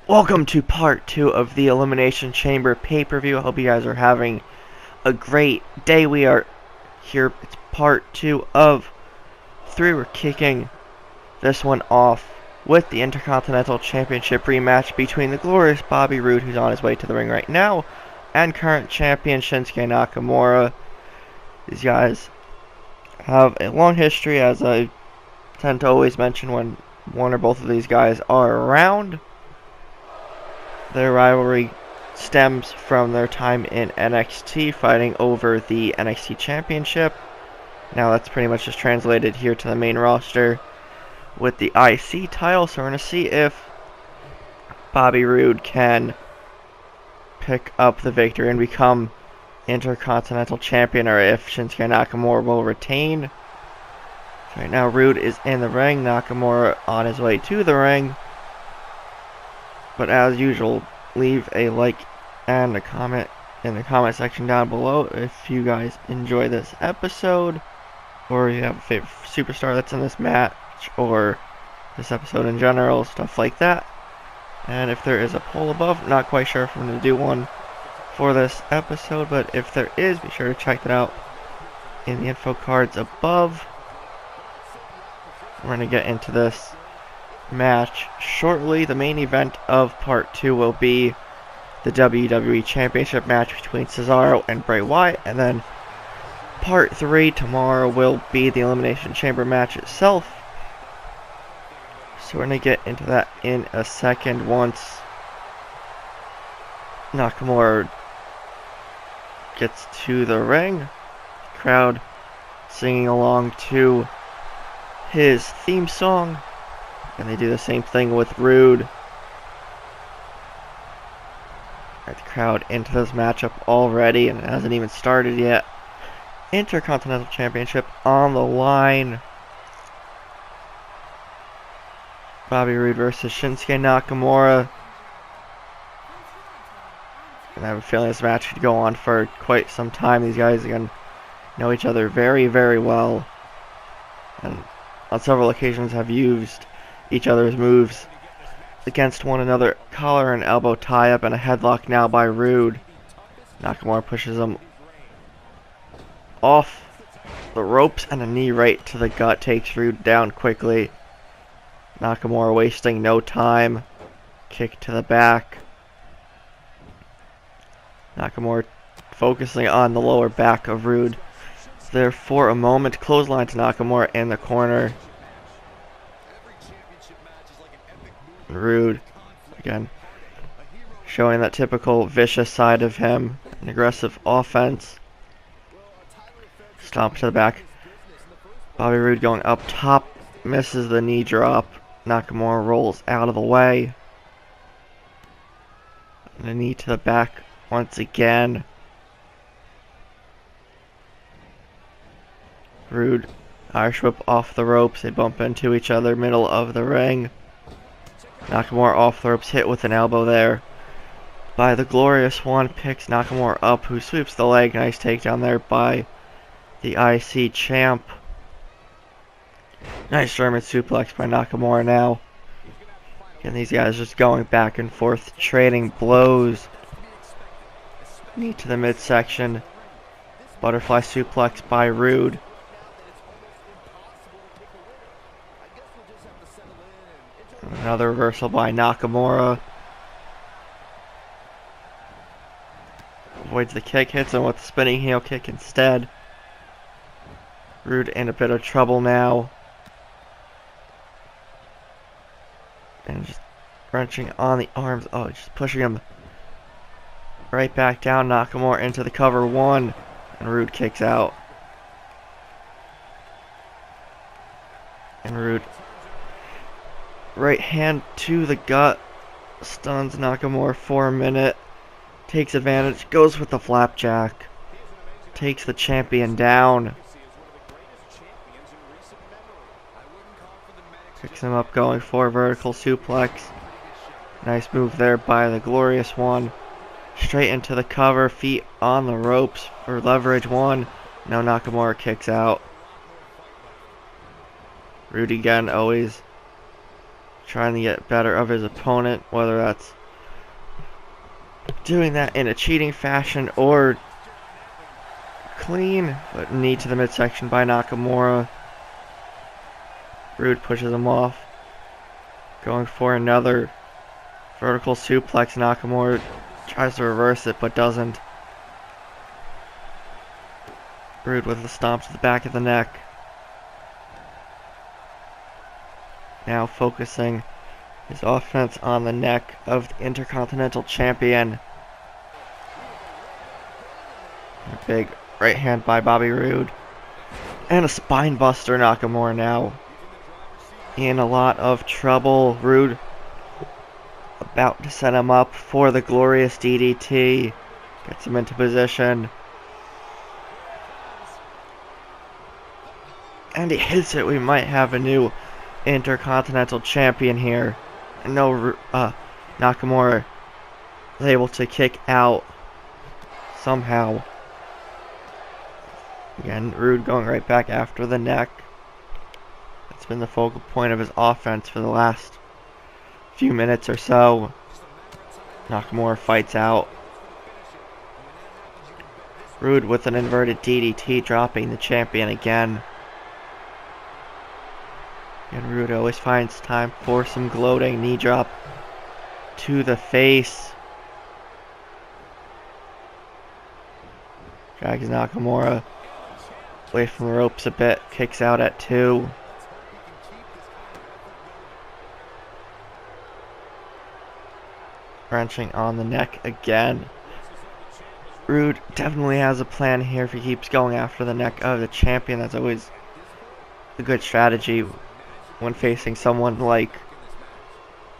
Welcome to part 2 of the Elimination Chamber pay-per-view. I hope you guys are having a great day. We are here. It's part 2 of 3. We're kicking this one off with the Intercontinental Championship rematch between the Glorious Bobby Roode, who's on his way to the ring right now, and current champion Shinsuke Nakamura. These guys have a long history, as I tend to always mention when one or both of these guys are around. Their rivalry stems from their time in NXT, fighting over the NXT Championship. Now that's pretty much just translated here to the main roster with the IC title. So we're going to see if Bobby Roode can pick up the victory and become Intercontinental Champion, or if Shinsuke Nakamura will retain. So right now Roode is in the ring, Nakamura on his way to the ring. But as usual, leave a like and a comment in the comment section down below if you guys enjoy this episode, or you have a favorite superstar that's in this match, or this episode in general, stuff like that. And if there is a poll above, not quite sure if I'm going to do one for this episode, but if there is, be sure to check that out in the info cards above. We're going to get into this match shortly. The main event of part 2 will be the WWE Championship match between Cesaro and Bray Wyatt, and then part 3 tomorrow will be the Elimination Chamber match itself. So we're going to get into that in a second once Nakamura gets to the ring. Crowd singing along to his theme song. And they do the same thing with Roode. The crowd into this matchup already, and it hasn't even started yet. Intercontinental Championship on the line. Bobby Roode versus Shinsuke Nakamura. And I have a feeling this match could go on for quite some time. These guys again know each other very, very well, and on several occasions have used each other's moves against one another. Collar and elbow tie up and a headlock now by Roode. Nakamura pushes him off the ropes, and a knee right to the gut takes Roode down quickly. Nakamura wasting no time. Kick to the back. Nakamura focusing on the lower back of Roode there for a moment. Clothesline to Nakamura in the corner. Roode again showing that typical vicious side of him, an aggressive offense. Stomp to the back. Bobby Roode going up top, misses the knee drop. Nakamura rolls out of the way. And a knee to the back once again. Roode, Irish whip off the ropes. They bump into each other, middle of the ring. Nakamura off the ropes, hit with an elbow there by the Glorious One. Picks Nakamura up, who sweeps the leg. Nice takedown there by the IC champ. Nice German suplex by Nakamura now. And these guys just going back and forth, trading blows. Knee to the midsection. Butterfly suplex by Roode. Another reversal by Nakamura. Avoids the kick, hits him with the spinning heel kick instead. Roode in a bit of trouble now. And just wrenching on the arms. Oh, just pushing him right back down. Nakamura into the cover one. And Roode kicks out. And Roode, right hand to the gut, stuns Nakamura for a minute, takes advantage, goes with the flapjack, takes the champion down, picks him up going for a vertical suplex. Nice move there by the Glorious One. Straight into the cover, feet on the ropes for leverage one. Now Nakamura kicks out. Roode again, always trying to get better of his opponent, whether that's doing that in a cheating fashion or clean. But knee to the midsection by Nakamura. Roode pushes him off. Going for another vertical suplex. Nakamura tries to reverse it but doesn't. Roode with a stomp to the back of the neck. Now focusing his offense on the neck of the Intercontinental Champion. A big right hand by Bobby Roode. And a spine buster. Nakamura now in a lot of trouble. Roode about to set him up for the Glorious DDT. Gets him into position. And he hits it. We might have a new Intercontinental Champion here. And no, Nakamura is able to kick out somehow. Again, Roode going right back after the neck. That's been the focal point of his offense for the last few minutes or so. Nakamura fights out. Roode with an inverted DDT, dropping the champion again. And Roode always finds time for some gloating. Knee drop to the face. Drags Nakamura away from the ropes a bit. Kicks out at 2. Wrenching on the neck again. Roode definitely has a plan here if he keeps going after the neck of the champion. That's always a good strategy when facing someone like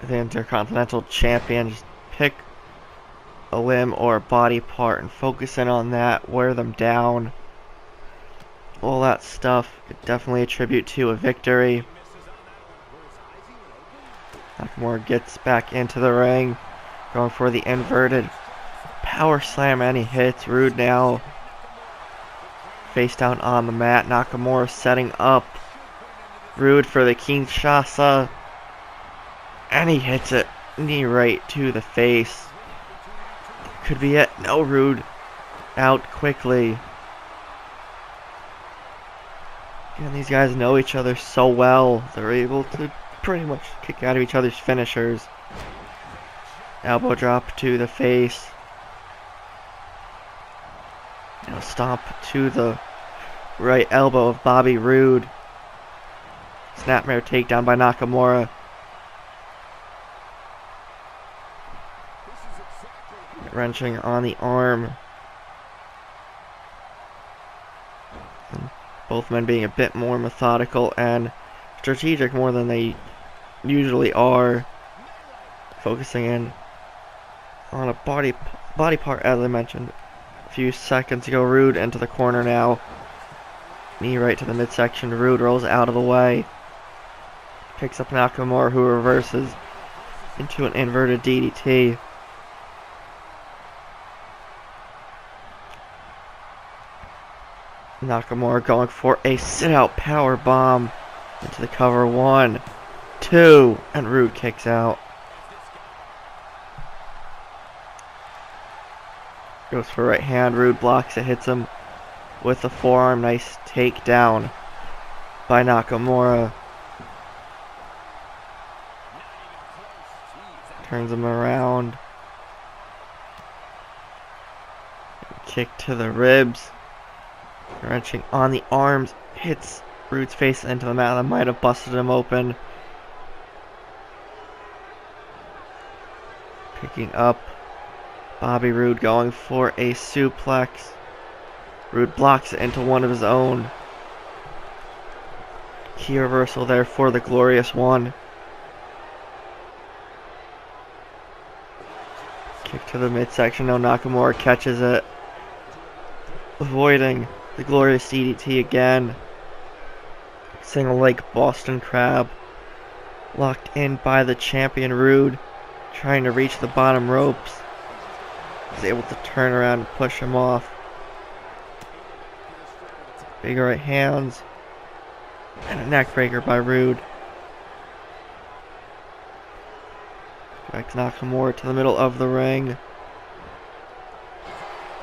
the Intercontinental Champion. Just pick a limb or a body part and focus in on that, wear them down. All that stuff could definitely attribute to a victory. Nakamura gets back into the ring, going for the inverted power slam, and he hits. Roode now face down on the mat. Nakamura setting up Roode for the Kinshasa, and he hits it. Knee right to the face. Could be it. No, Roode out quickly. And these guys know each other so well. They're able to pretty much kick out of each other's finishers. Elbow drop to the face. Now stomp to the right elbow of Bobby Roode. Snapmare takedown by Nakamura. Wrenching on the arm. And both men being a bit more methodical and strategic more than they usually are. Focusing in on a body part, as I mentioned a few seconds ago. Roode into the corner now. Knee right to the midsection. Roode rolls out of the way. Picks up Nakamura, who reverses into an inverted DDT. Nakamura going for a sit-out power bomb into the cover. 1, 2, and Roode kicks out. Goes for right hand. Roode blocks it, hits him with the forearm. Nice takedown by Nakamura. Turns him around. Kick to the ribs. Wrenching on the arms. Hits Roode's face into the mat. That might have busted him open. Picking up Bobby Roode, going for a suplex. Roode blocks it into one of his own. Key reversal there for the Glorious One. Kick to the midsection. No, Nakamura catches it, avoiding the Glorious DDT again. Single leg Boston Crab. Locked in by the champion. Roode trying to reach the bottom ropes. He's able to turn around and push him off. Big right hands. And a neck breaker by Roode. Drags Nakamura to the middle of the ring.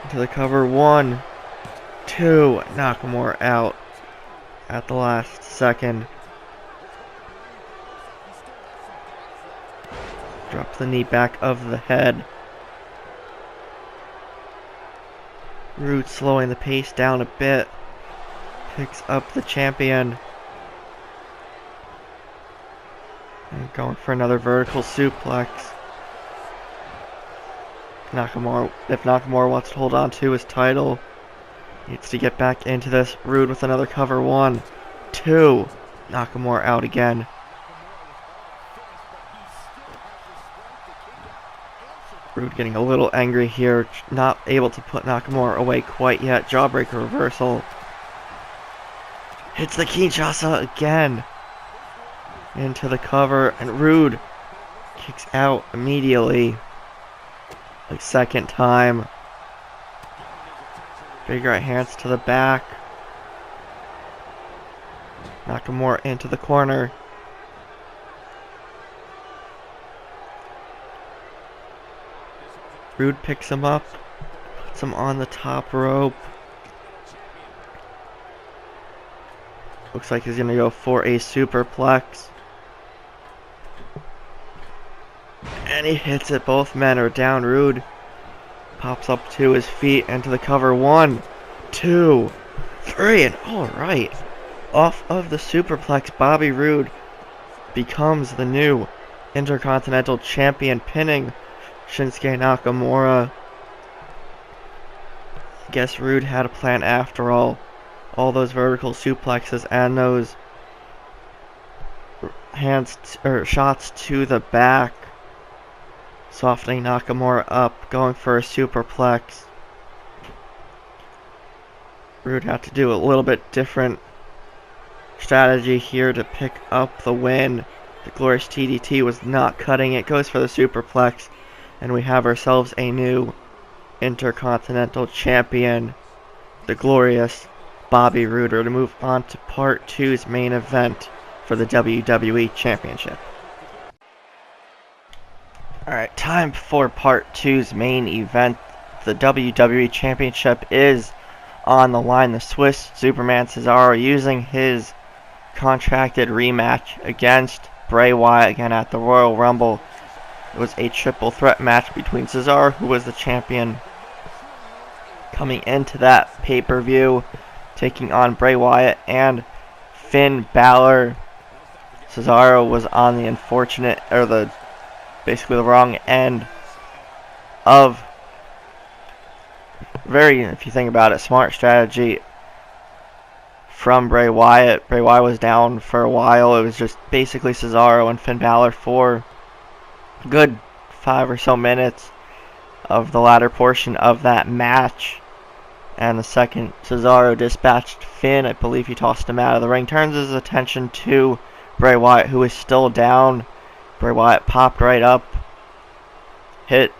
Into the cover. 1, 2. Nakamura out at the last second. Drops the knee back of the head. Roode slowing the pace down a bit. Picks up the champion. And going for another vertical suplex. Nakamura, if Nakamura wants to hold on to his title, needs to get back into this. Roode with another cover. 1, 2. Nakamura out again. Roode getting a little angry here, not able to put Nakamura away quite yet. Jawbreaker reversal. Hits the Kinshasa again. Into the cover, and Roode kicks out immediately. Like second time. Big right hands to the back. Nakamura into the corner. Roode picks him up, puts him on the top rope. Looks like he's gonna go for a superplex. And he hits it. Both men are down. Roode pops up to his feet into the cover. 1, 2, 3, and alright. Off of the superplex, Bobby Roode becomes the new Intercontinental Champion, pinning Shinsuke Nakamura. I guess Roode had a plan after all. All those vertical suplexes and those shots to the back, softening Nakamura up, going for a superplex. Roode had to do a little bit different strategy here to pick up the win. The Glorious TDT was not cutting it. Goes for the superplex. And we have ourselves a new Intercontinental Champion, the Glorious Bobby Roode, to move on to Part 2's main event for the WWE Championship. Alright, time for Part 2's main event. The WWE Championship is on the line. The Swiss Superman Cesaro using his contracted rematch against Bray Wyatt again at the Royal Rumble. It was a triple threat match between Cesaro, who was the champion, coming into that pay-per-view, taking on Bray Wyatt and Finn Balor. Cesaro was on the basically the wrong end of if you think about it, smart strategy from Bray Wyatt. Bray Wyatt was down for a while. It was just basically Cesaro and Finn Balor for good 5 or so minutes of the latter portion of that match. And the second Cesaro dispatched Finn, I believe he tossed him out of the ring, turns his attention to Bray Wyatt, who is still down. Bray Wyatt popped right up, hit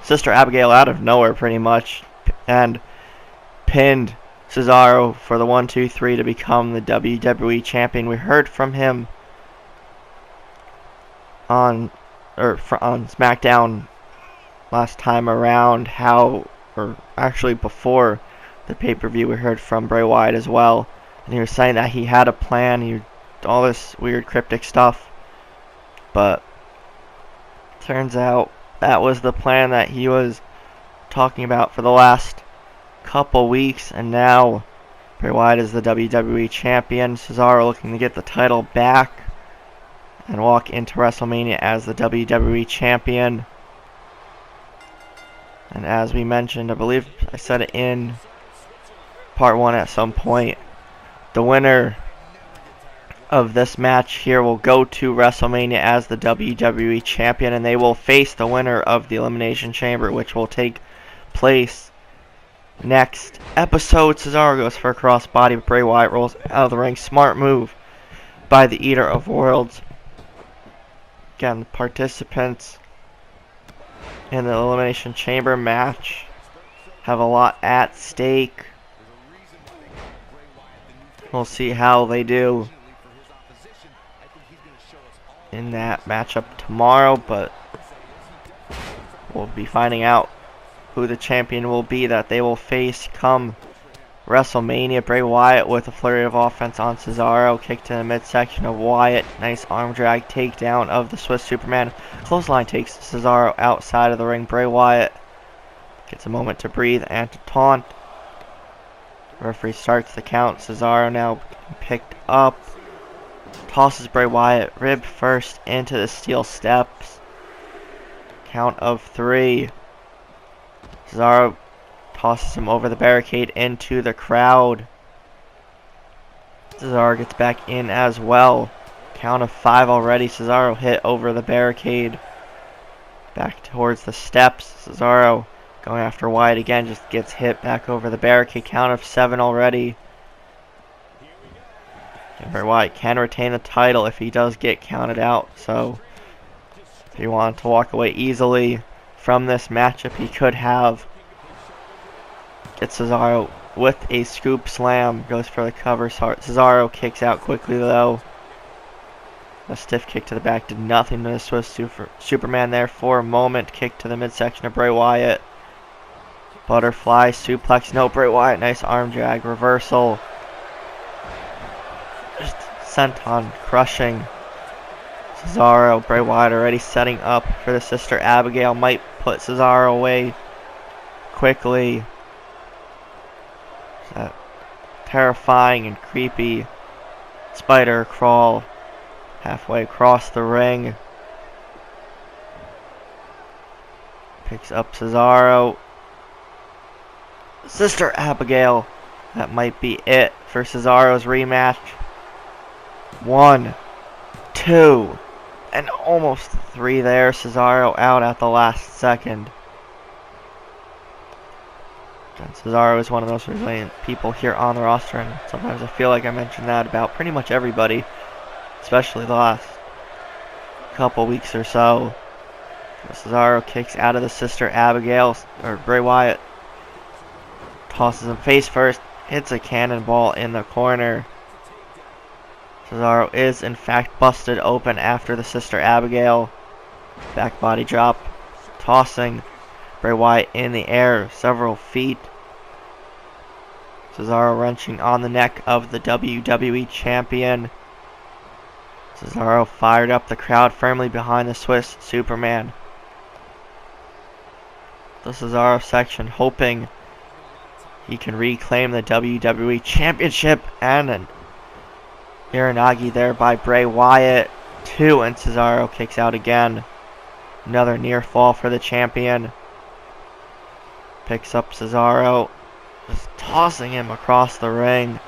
Sister Abigail out of nowhere pretty much, and pinned Cesaro for the 1, 2, 3 to become the WWE Champion. We heard from him on SmackDown last time around actually before the pay-per-view, we heard from Bray Wyatt as well, and he was saying that he had a plan, all this weird cryptic stuff, but turns out that was the plan that he was talking about for the last couple weeks, and now Bray Wyatt is the WWE Champion. Cesaro looking to get the title back and walk into WrestleMania as the WWE Champion. And as we mentioned, I believe I said it in Part 1 at some point, the winner of this match here will go to WrestleMania as the WWE Champion, and they will face the winner of the Elimination Chamber, which will take place next episode. Cesaro goes for a crossbody, but Bray Wyatt rolls out of the ring. Smart move by the Eater of Worlds. Again, the participants in the Elimination Chamber match have a lot at stake. We'll see how they do. in that matchup tomorrow, but we'll be finding out who the champion will be that they will face come WrestleMania. Bray Wyatt with a flurry of offense on Cesaro. Kick to the midsection of Wyatt. Nice arm drag takedown of the Swiss Superman. Clothesline takes Cesaro outside of the ring. Bray Wyatt gets a moment to breathe and to taunt. Referee starts the count. Cesaro now picked up. Tosses Bray Wyatt rib first into the steel steps. Count of 3. Cesaro tosses him over the barricade into the crowd. Cesaro gets back in as well. Count of 5 already. Cesaro hit over the barricade. Back towards the steps. Cesaro going after Wyatt again. Just gets hit back over the barricade. Count of 7 already. Bray Wyatt can retain the title if he does get counted out. So if he wanted to walk away easily from this matchup, he could have. Gets Cesaro with a scoop slam. Goes for the cover. Cesaro kicks out quickly though. A stiff kick to the back did nothing to the Swiss Superman there for a moment. Kick to the midsection of Bray Wyatt. Butterfly suplex. No, Bray Wyatt. Nice arm drag. Reversal. Just senton crushing Cesaro. Bray Wyatt already setting up for the Sister Abigail. Might put Cesaro away quickly. That terrifying and creepy spider crawl halfway across the ring. Picks up Cesaro. Sister Abigail. That might be it for Cesaro's rematch. 1, 2, and almost 3 there. Cesaro out at the last second. Cesaro is one of the most resilient people here on the roster, and sometimes I feel like I mention that about pretty much everybody, especially the last couple weeks or so. Cesaro kicks out of the Sister Abigail, or Bray Wyatt tosses him face first, hits a cannonball in the corner. Cesaro is in fact busted open after the Sister Abigail. Back body drop, tossing Bray Wyatt in the air several feet. Cesaro wrenching on the neck of the WWE Champion. Cesaro fired up, the crowd firmly behind the Swiss Superman. The Cesaro section hoping he can reclaim the WWE Championship, and an Uranagi there by Bray Wyatt. 2, and Cesaro kicks out again. Another near fall for the champion. Picks up Cesaro, just tossing him across the ring.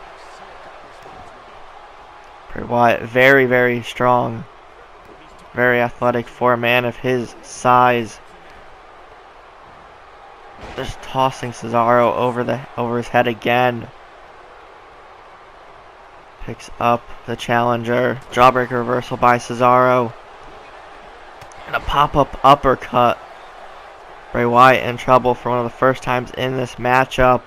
Bray Wyatt very, very strong. Very athletic for a man of his size. Just tossing Cesaro over his head again. Picks up the challenger. Jawbreaker reversal by Cesaro. And a pop-up uppercut. Bray Wyatt in trouble for one of the first times in this matchup.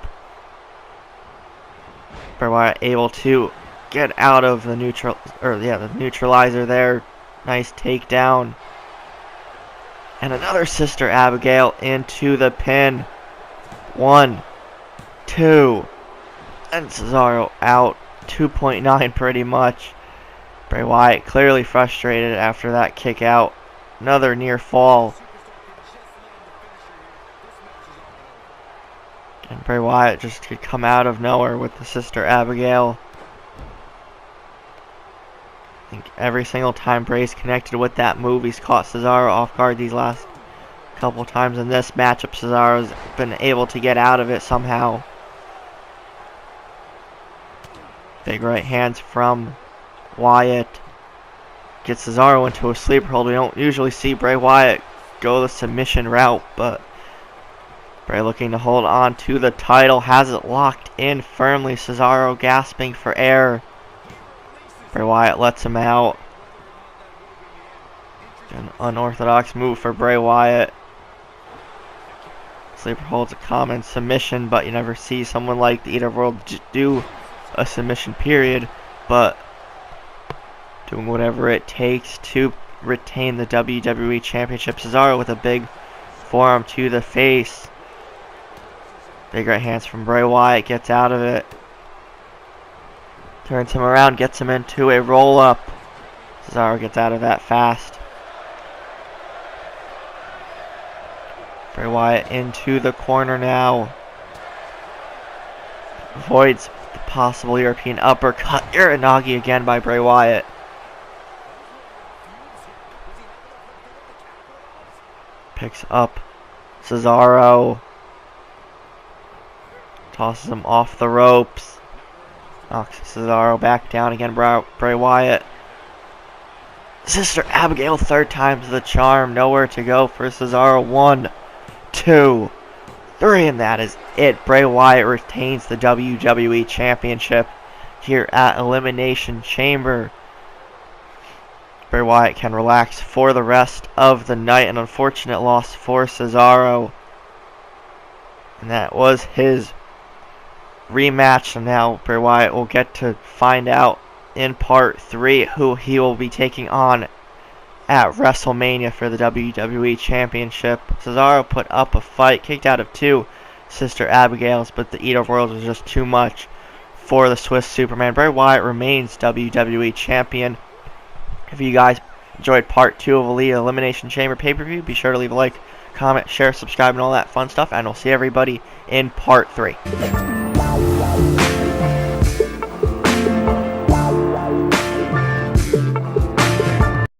Bray Wyatt able to get out of the neutralizer there. Nice takedown. And another Sister Abigail into the pin. 1, 2, and Cesaro out. 2.9 pretty much. Bray Wyatt clearly frustrated after that kick out. Another near fall. And Bray Wyatt just could come out of nowhere with the Sister Abigail. I think every single time Bray's connected with that move, he's caught Cesaro off guard these last couple times. In this matchup, Cesaro's been able to get out of it somehow. Big right hands from Wyatt. Gets Cesaro into a sleeper hold. We don't usually see Bray Wyatt go the submission route, but Bray looking to hold on to the title. Has it locked in firmly. Cesaro gasping for air. Bray Wyatt lets him out. An unorthodox move for Bray Wyatt. Sleeper hold's a common submission, but you never see someone like the Eater of World do a submission period, but doing whatever it takes to retain the WWE Championship. Cesaro with a big forearm to the face. Big right hands from Bray Wyatt, gets out of it. Turns him around, gets him into a roll-up. Cesaro gets out of that fast. Bray Wyatt into the corner now. Avoids the possible European uppercut. Uranagi again by Bray Wyatt. Picks up Cesaro. Tosses him off the ropes. Knocks Cesaro back down again. Bray Wyatt. Sister Abigail, third time's the charm. Nowhere to go for Cesaro. 1, 2, 3, and that is it. Bray Wyatt retains the WWE Championship here at Elimination Chamber. Bray Wyatt can relax for the rest of the night. An unfortunate loss for Cesaro. And that was his rematch. And now Bray Wyatt will get to find out in part 3 who he will be taking on at WrestleMania for the WWE Championship. Cesaro put up a fight, kicked out of 2 Sister Abigails, but the Eat of Worlds was just too much for the Swiss Superman. Bray Wyatt remains WWE Champion. If you guys enjoyed part 2 of Elite Elimination Chamber pay-per-view, be sure to leave a like, comment, share, subscribe, and all that fun stuff, and we'll see everybody in part 3.